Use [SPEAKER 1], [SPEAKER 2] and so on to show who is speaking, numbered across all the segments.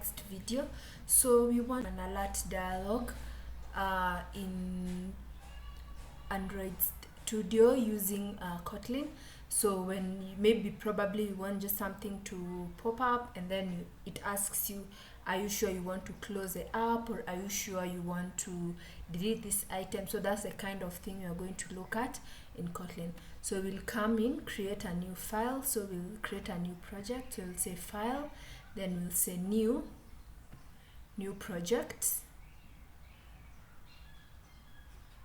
[SPEAKER 1] next video. So we want an alert dialog in Android Studio using Kotlin. So when probably you want just something to pop up, and then it asks you, are you sure you want to close the app, or are you sure you want to delete this item? So that's the kind of thing you're going to look at in Kotlin. So we'll come in, create a new file. So we'll create a new project. We'll say file, then we'll say new project.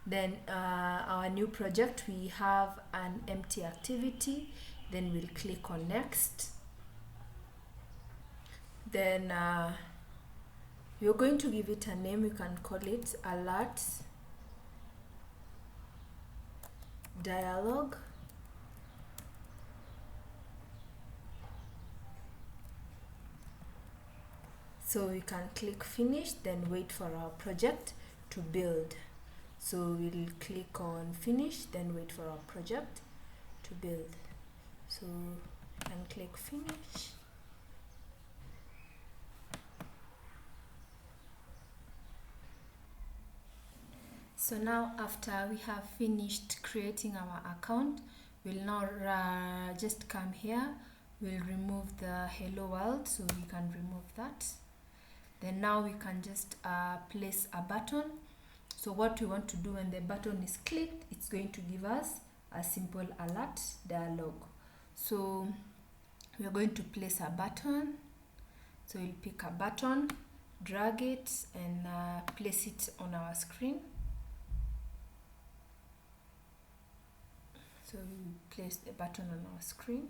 [SPEAKER 1] Then our new project, we have an empty activity. Then we'll click on next. Then you're going to give it a name. You can call it alert dialog. So we can click finish, then wait for our project to build. So we'll click on finish, then wait for our project to build. So we can click finish. So now after we have finished creating our account, we'll now just come here. We'll remove the hello world, so we can remove that. Then now we can just place a button. So what we want to do when the button is clicked, it's going to give us a simple alert dialog. So we're going to place a button. So we'll pick a button, drag it, and place it on our screen. So we place the button on our screen.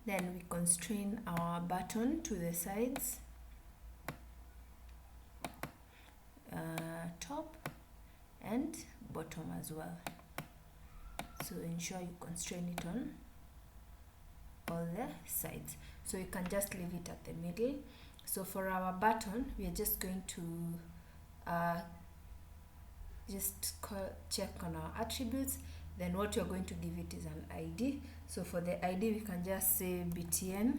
[SPEAKER 1] Then we constrain our button to the sides, top and bottom as well. So ensure you constrain it on all the sides. So you can just leave it at the middle. So for our button, we are just going to check on our attributes. Then what you're going to give it is an ID. So for the ID, we can just say btn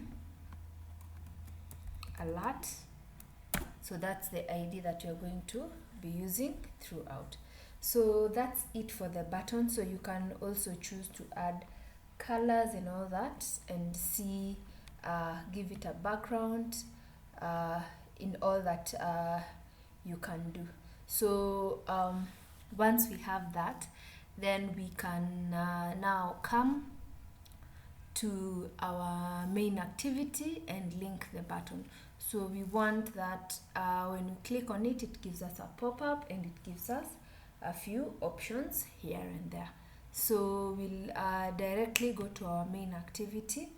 [SPEAKER 1] alert. So that's the ID that you're going to be using throughout. So that's it for the button. So you can also choose to add colors and all that, and see, give it a background in all that you can do. So once we have that, then we can now come to our main activity and link the button. So we want that when we click on it, it gives us a pop-up and it gives us a few options here and there. So we'll directly go to our main activity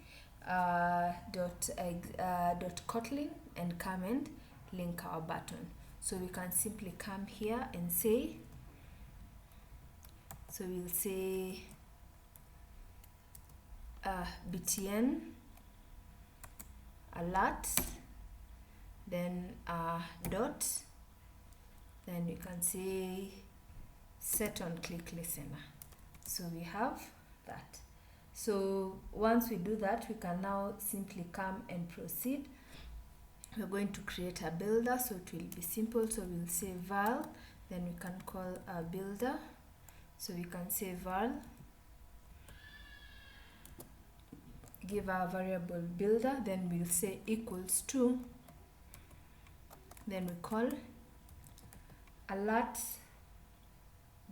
[SPEAKER 1] .kotlin and come and link our button. So we can simply come here and say, so we'll say btn alert, then dot, then we can say set on click listener. So we have that. So once we do that, we can now simply come and proceed. We're going to create a builder, so it will be simple. So we'll say val, then we can call a builder. So we can say val, give our variable builder, then we'll say equals to, then we call alert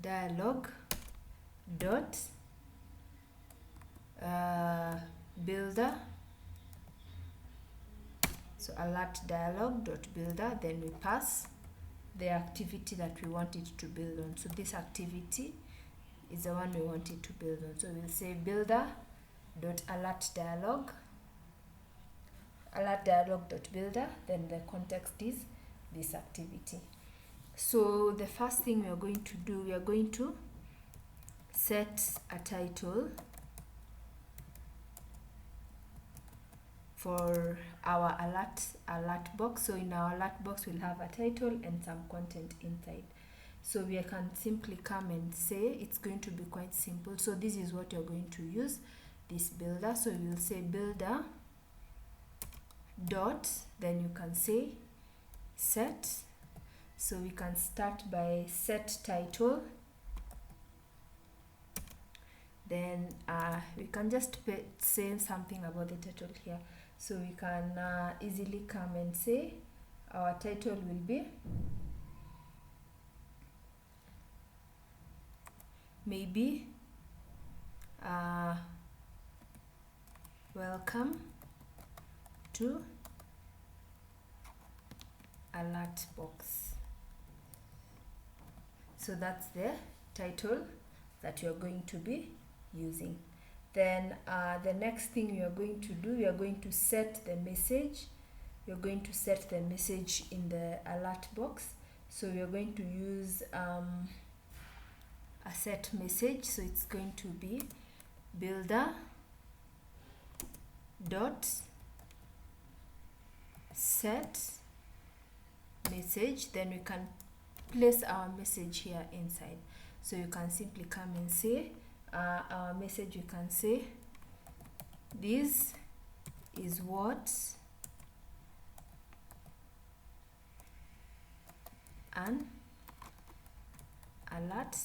[SPEAKER 1] dialog dot builder. So alert dialog dot builder, then we pass the activity that we want it to build on. So this activity is the one we want it to build on. So we'll say builder dot alert dialog dot builder, then the context is this activity. So the first thing we are going to do, we are going to set a title for our alert box. So in our alert box we'll have a title and some content inside. So we can simply come and say it's going to be quite simple. So this is what you're going to use, this builder. So you'll say builder dot, then you can say set. So we can start by set title, then we can just say something about the title here. So we can easily come and say our title will be maybe welcome to alert box. So that's the title that you're going to be using. Then the next thing you are going to do, you are going to set the message. You're going to set the message in the alert box. So you're going to use a set message. So it's going to be builder dot set message. Then we can place our message here inside. So you can simply come and say our message. You can say this is what an alert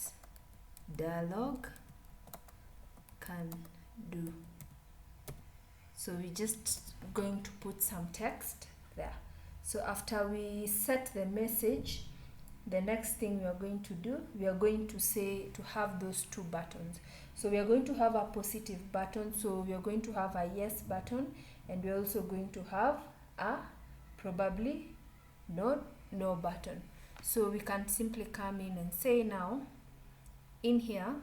[SPEAKER 1] dialog can do. So we're just going to put some text there. So after we set the message, the next thing we are going to do, we are going to say to have those two buttons. So we are going to have a positive button. So we are going to have a yes button, and we're also going to have a probably no button. So we can simply come in and say now in here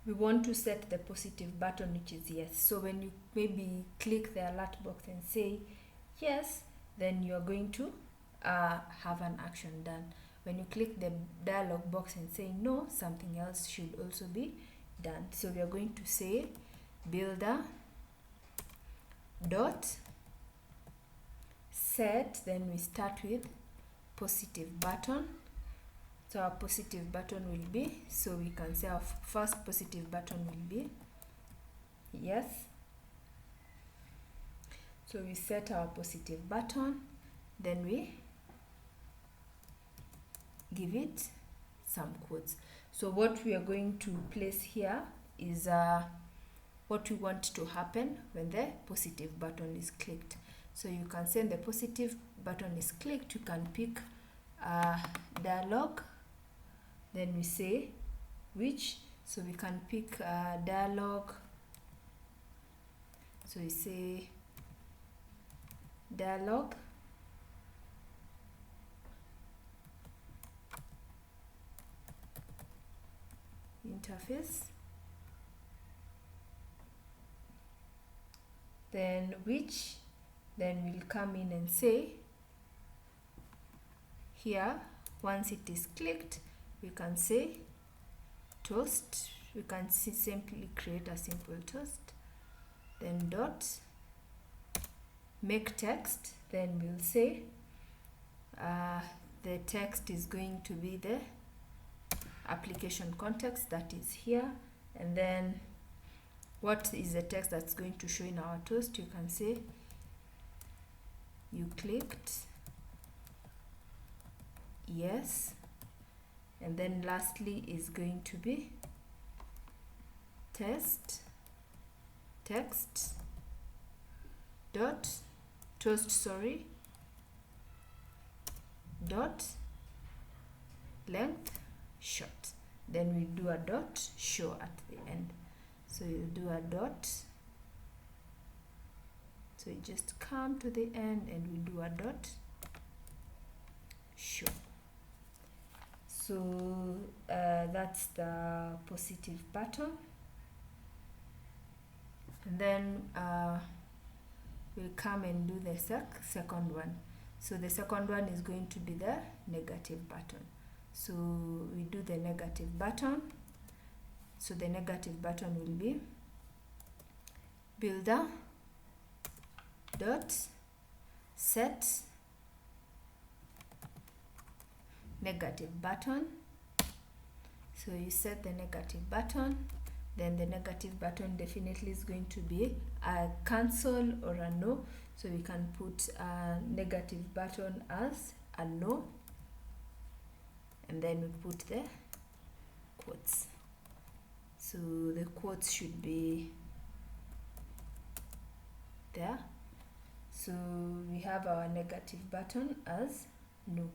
[SPEAKER 1] we want to set the positive button, which is yes. So when you maybe click the alert box and say yes, then you are going to have an action done. When you click the dialog box and say no, something else should also be done. So we are going to say builder dot set, then we start with positive button. So our positive button will be, so we can say our first positive button will be yes. So we set our positive button, then we give it some quotes. So what we are going to place here is what we want to happen when the positive button is clicked. So you can say when the positive button is clicked, you can pick dialog, then we say which. So we can pick dialog. So we say dialog interface, then which, then we'll come in and say here once it is clicked we can say toast. We can simply create a simple toast, then dot make text, then we'll say the text is going to be the application context that is here, and then what is the text that's going to show in our toast. You can say you clicked yes, and then lastly is going to be text text dot toast, sorry, dot length short, then we do a dot show at the end. So you do a dot, so you just come to the end and we do a dot show. So that's the positive button, and then we'll come and do the second one. So the second one is going to be the negative button. So we do the negative button. So the negative button will be builder dot set negative button. So you set the negative button, then the negative button definitely is going to be a cancel or a no. So we can put a negative button as a no, and then we put the quotes. So the quotes should be there. So we have our negative button as no.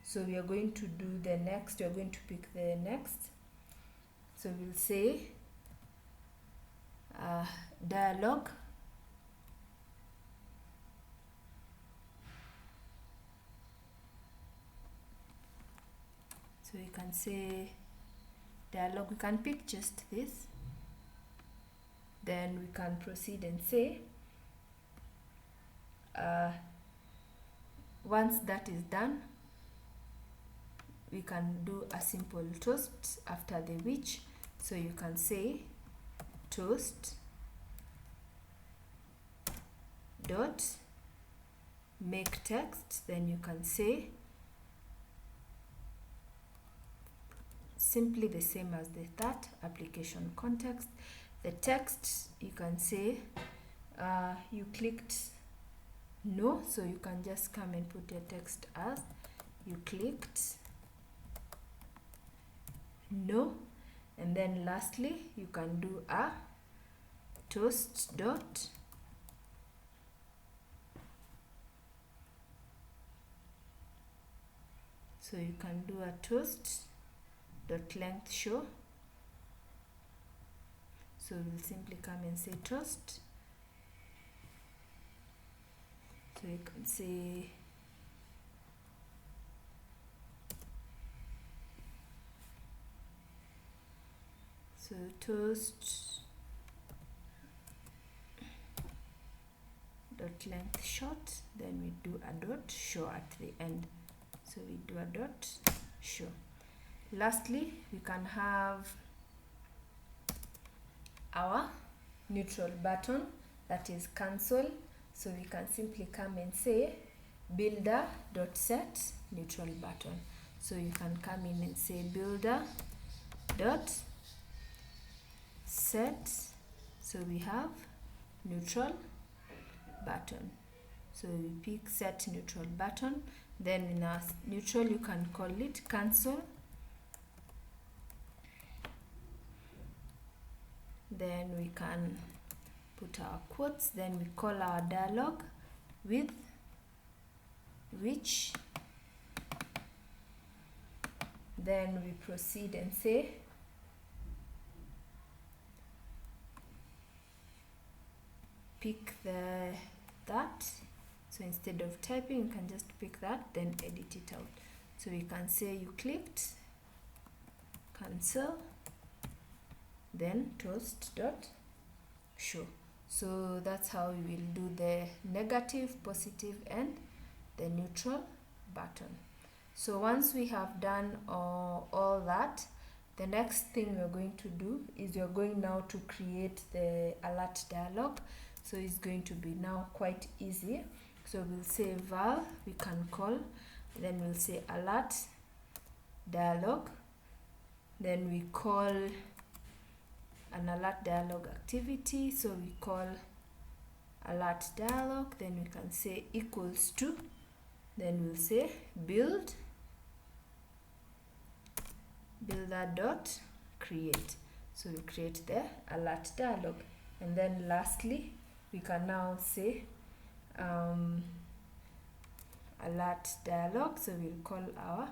[SPEAKER 1] So we are going to do the next, we are going to pick the next. So we'll say dialog so you can say dialog, we can pick just this, then we can proceed and say once that is done, we can do a simple toast after the which. So you can say toast dot make text, then you can say simply the same as the that application context. The text, you can say you clicked no, so you can just come and put your text as you clicked no. And then lastly, you can do a toast dot so you can do a toast dot length show. So we'll simply come and say toast. So you can say so toast dot length short, then we do a dot show at the end. So we do a dot show. Lastly, we can have our neutral button, that is cancel. So we can simply come and say builder dot set neutral button. So you can come in and say builder dot set, so we have neutral button. So we pick set neutral button, then in our neutral you can call it cancel, then we can put our quotes, then we call our dialog with which, then we proceed and say pick the that. So instead of typing, you can just pick that, then edit it out. So we can say you clicked cancel, then toast dot show. So that's how we will do the negative, positive, and the neutral button. So once we have done all that, the next thing we're going to do is we're going now to create the alert dialog. So it's going to be now quite easy. So we'll say val, we can call, then we'll say alert dialog, then we call an alert dialog activity. So we call alert dialog, then we can say equals to, then we'll say builder dot create. So we create the alert dialog, and then lastly we can now say alert dialog. So we'll call our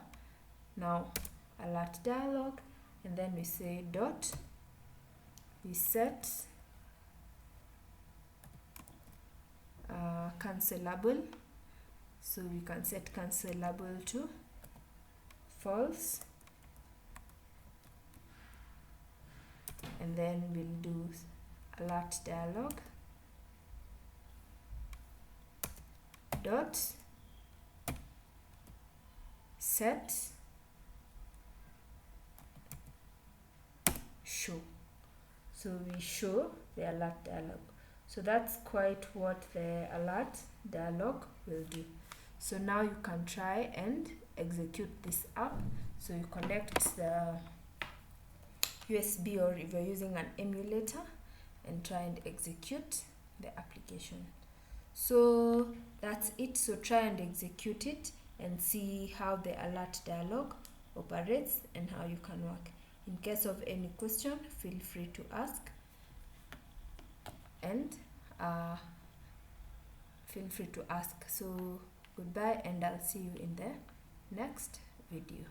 [SPEAKER 1] now alert dialog, and then we say dot, we set cancelable. So we can set cancelable to false, and then we'll do alert dialog dot set show. So we show the alert dialog. So that's quite what the alert dialog will do. So now you can try and execute this app. So you connect the USB, or if you're using an emulator, and try and execute the application. So that's it. So try and execute it and see how the alert dialog operates and how you can work. In case of any question, feel free to ask, and feel free to ask. So goodbye, and I'll see you in the next video.